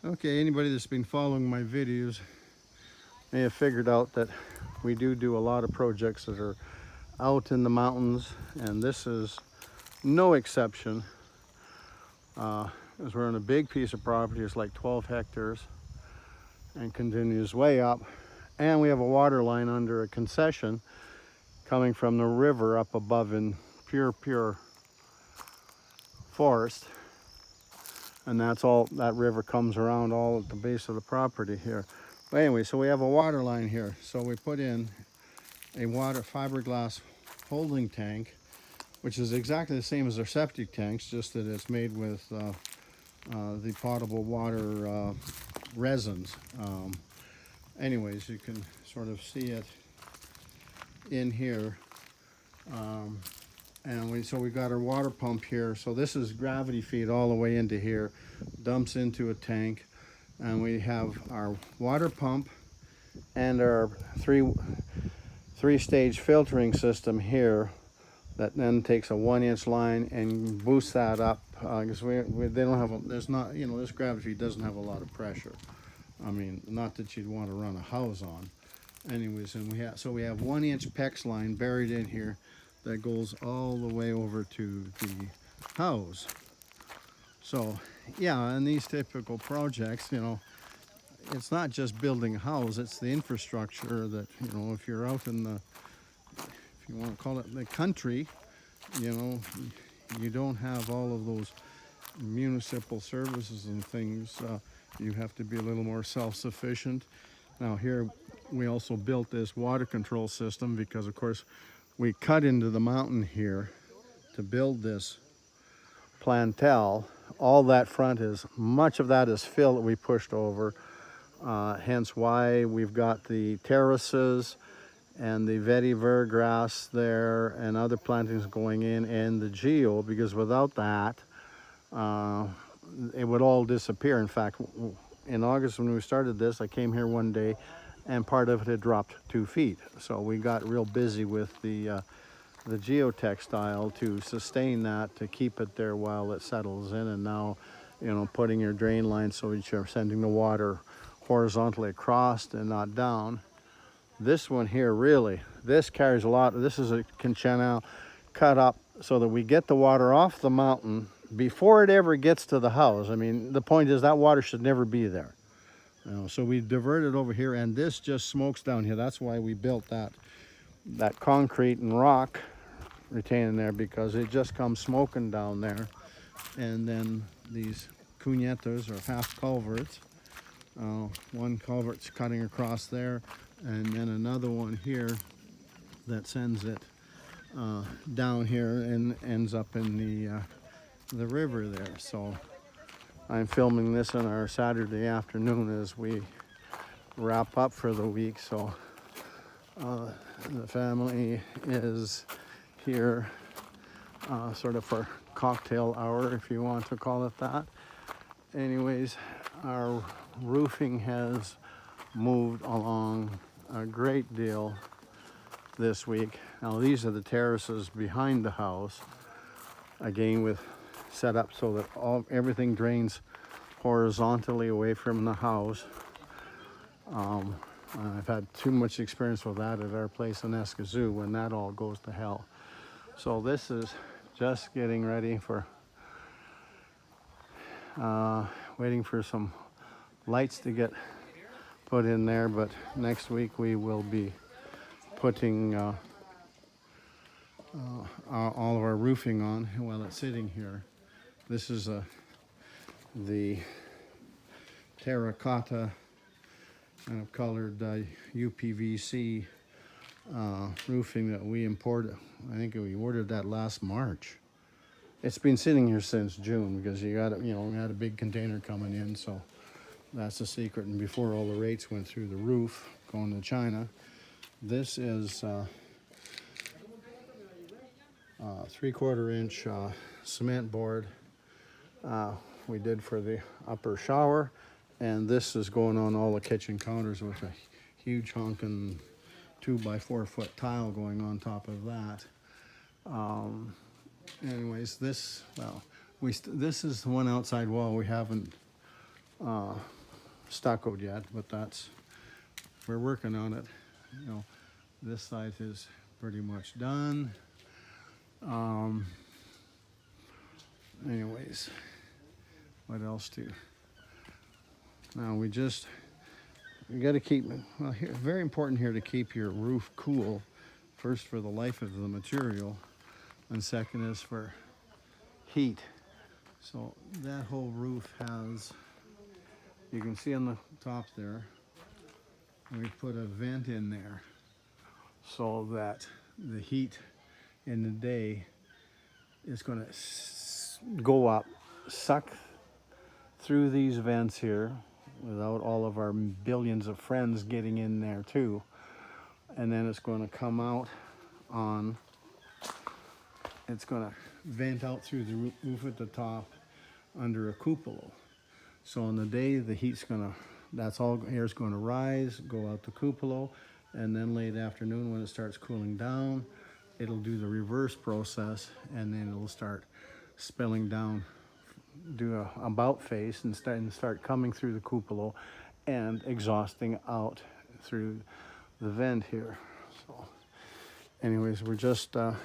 Okay, anybody that's been following my videos may have figured out that we do a lot of projects that are out in the mountains, and this is no exception. As we're on a big piece of property, it's like 12 hectares and continues way up. And we have a water line under a concession coming from the river up above in pure forest. And that's all, that river comes around all at the base of the property here. But anyway, so we have a water line here. So we put in a water fiberglass holding tank, which is exactly the same as our septic tanks, just that it's made with the potable water resins. Anyways, you can sort of see it in here. And so we got our water pump here. So this is gravity feed all the way into here, dumps into a tank, and we have our water pump and our three-stage filtering system here that then takes a 1-inch line and boosts that up because they don't have there's not, this gravity feed doesn't have a lot of pressure. I mean, not that you'd want to run a house on. Anyways, and we have 1-inch PEX line buried in here that goes all the way over to the house. So yeah, in these typical projects, it's not just building a house, it's the infrastructure that, if you're out in the, if you want to call it the country, you don't have all of those municipal services and things. You have to be a little more self-sufficient. Now here we also built this water control system because of course we cut into the mountain here to build this plantel. All that front is, much of that is fill that we pushed over, hence why we've got the terraces and the vetiver grass there and other plantings going in, and the geo, because without that it would all disappear. In fact, in August when we started this, I came here one day and part of it had dropped 2 feet. So we got real busy with the geotextile to sustain that, to keep it there while it settles in. And now, putting your drain line so that you're sending the water horizontally across and not down. This one here, really, this carries a lot. This is a canal cut up so that we get the water off the mountain before it ever gets to the house. I mean, the point is that water should never be there. So we diverted over here, and this just smokes down here. That's why we built that concrete and rock retaining there, because it just comes smoking down there. And then these cunetas, or half culverts, one culvert's cutting across there, and then another one here that sends it down here and ends up in the river there. So I'm filming this on our Saturday afternoon as we wrap up for the week. So the family is here sort of for cocktail hour, if you want to call it that. Anyways, our roofing has moved along a great deal this week. Now these are the terraces behind the house, again with set up so that everything drains horizontally away from the house. I've had too much experience with that at our place in Escazú when that all goes to hell. So this is just getting ready for waiting for some lights to get put in there, but next week we will be putting all of our roofing on while it's sitting here. This is the terracotta kind of colored UPVC roofing that we imported. I think we ordered that last March. It's been sitting here since June because we had a big container coming in, so that's the secret. And before all the rates went through the roof going to China. This is 3/4 inch cement board we did for the upper shower, and this is going on all the kitchen counters with a huge honking 2x4 foot tile going on top of that. Anyways, this is the one outside wall we haven't stuccoed yet, but we're working on it. You know, this side is pretty much done. Anyways, what else to? Now we got to keep, well, here, very important here to keep your roof cool. First, for the life of the material, and second is for heat. So that whole roof has, you can see on the top there, we put a vent in there so that the heat in the day is going to go up, suck through these vents here without all of our billions of friends getting in there too. And then it's going to come out on, it's going to vent out through the roof at the top under a cupola. So in the day, the heat's going to, that's all air's going to rise, go out the cupola, and then late afternoon when it starts cooling down, it'll do the reverse process, and then it'll start spilling down, do a about face, and start coming through the cupola and exhausting out through the vent here. So anyways, we're just I'll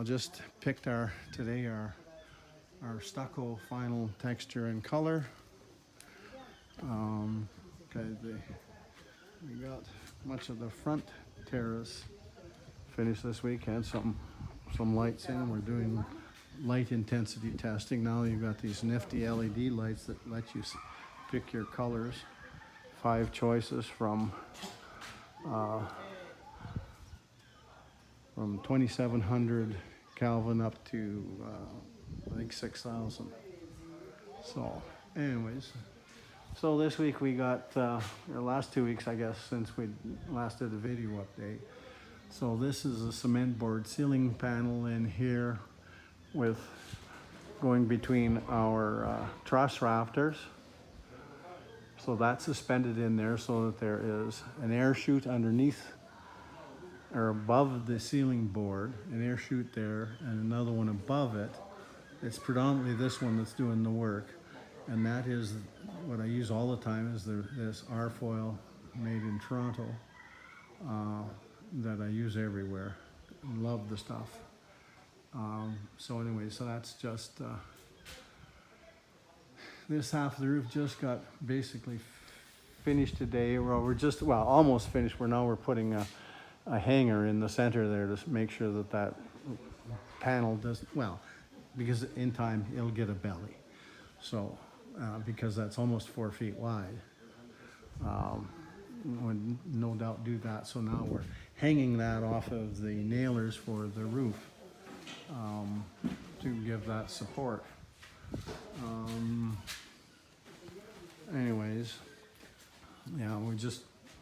just picked today our stucco final texture and color. Okay, we got much of the front terrace finished this week. Had some lights in. We're doing light intensity testing. Now you've got these nifty LED lights that let you pick your colors. 5 choices from 2700 Kelvin up to I think 6,000. So anyways, so this week we got, or last 2 weeks I guess, since we last did a video update. So this is a cement board ceiling panel in here with going between our truss rafters. So that's suspended in there so that there is an air chute underneath or above the ceiling board, an air chute there and another one above it. It's predominantly this one that's doing the work, and that is what I use all the time, is this R-foil made in Toronto that I use everywhere. Love the stuff. So anyway, so that's just this half of the roof just got basically finished today. Well, almost finished. We're putting a hanger in the center there to make sure that panel doesn't, well, because in time it'll get a belly. So because that's almost 4 feet wide, would no doubt do that. So now we're hanging that off of the nailers for the roof to give that support. Anyways, yeah,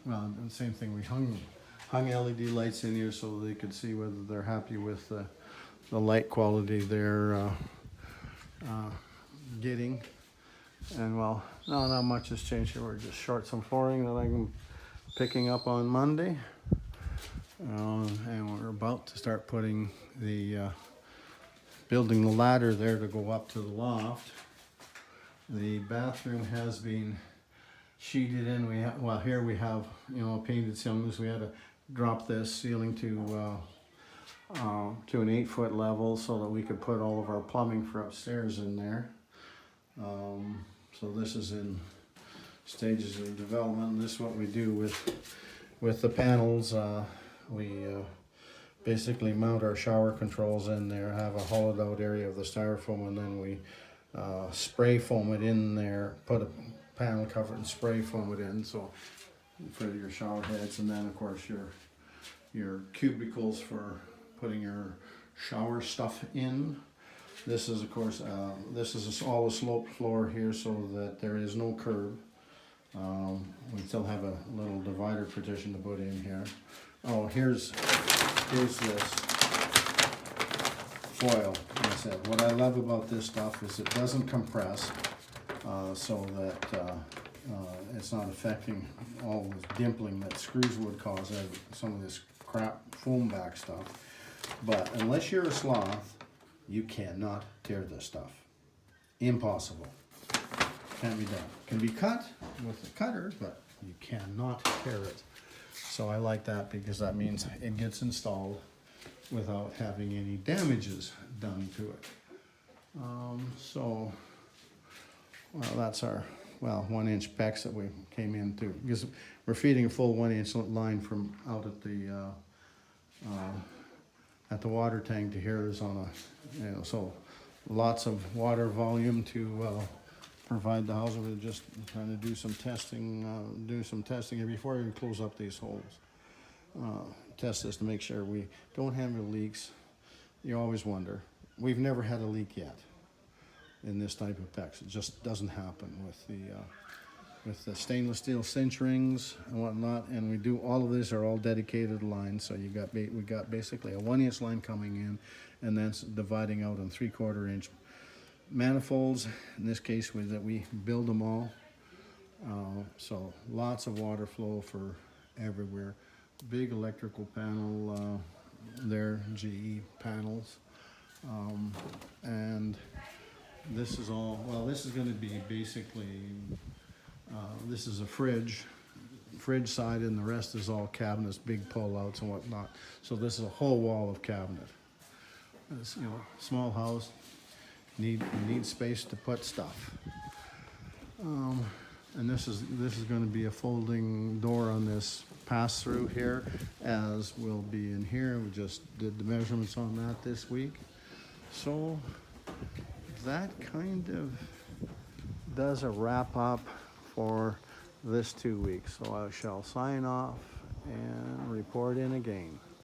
the same thing. We hung LED lights in here so they could see whether they're happy with the light quality they're getting. And well, no, not much has changed here. We're just short some flooring that I'm picking up on Monday. And we're about to start putting building the ladder there to go up to the loft. The bathroom has been sheeted in. Here we have, painted ceilings. We had to drop this ceiling to an 8-foot level so that we could put all of our plumbing for upstairs in there. So this is in stages of development. This is what we do with the panels. We basically mount our shower controls in there, have a hollowed out area of the styrofoam, and then we spray foam it in there, put a panel cover and spray foam it in, so for your shower heads, and then of course your cubicles for putting your shower stuff in. This is of course all a sloped floor here so that there is no curb. We still have a little divider partition to put in here. Oh, here's this foil. Like I said, what I love about this stuff is it doesn't compress, so that it's not affecting all this dimpling that screws would cause some of this crap foam back stuff. But unless you're a sloth, you cannot tear this stuff. Impossible. Can't be done. Can be cut with a cutter, but you cannot tear it. So I like that because that means it gets installed without having any damages done to it. So, well, that's our, well, 1-inch PEX that we came into, because we're feeding a full 1-inch line from out at the water tank to here is on a, you know, so lots of water volume to provide the house. We're just trying to do some testing here before we close up these holes. Test this to make sure we don't have any leaks. You always wonder. We've never had a leak yet in this type of PEX. It just doesn't happen with the stainless steel cinch rings and whatnot. And we do all of these are all dedicated lines. So we got basically a 1-inch line coming in, and then dividing out on 3/4 inch manifolds. In this case, we build them all. So lots of water flow for everywhere. Big electrical panel there, GE panels. And this is all, well, this is going to be basically, this is a fridge side, and the rest is all cabinets, big pull-outs and whatnot. So this is a whole wall of cabinet. It's, you know, small house, need space to put stuff. And this is going to be a folding door on this pass-through here, as will be in here. We just did the measurements on that this week. So that kind of does a wrap up for this 2 weeks. So I shall sign off and report in again.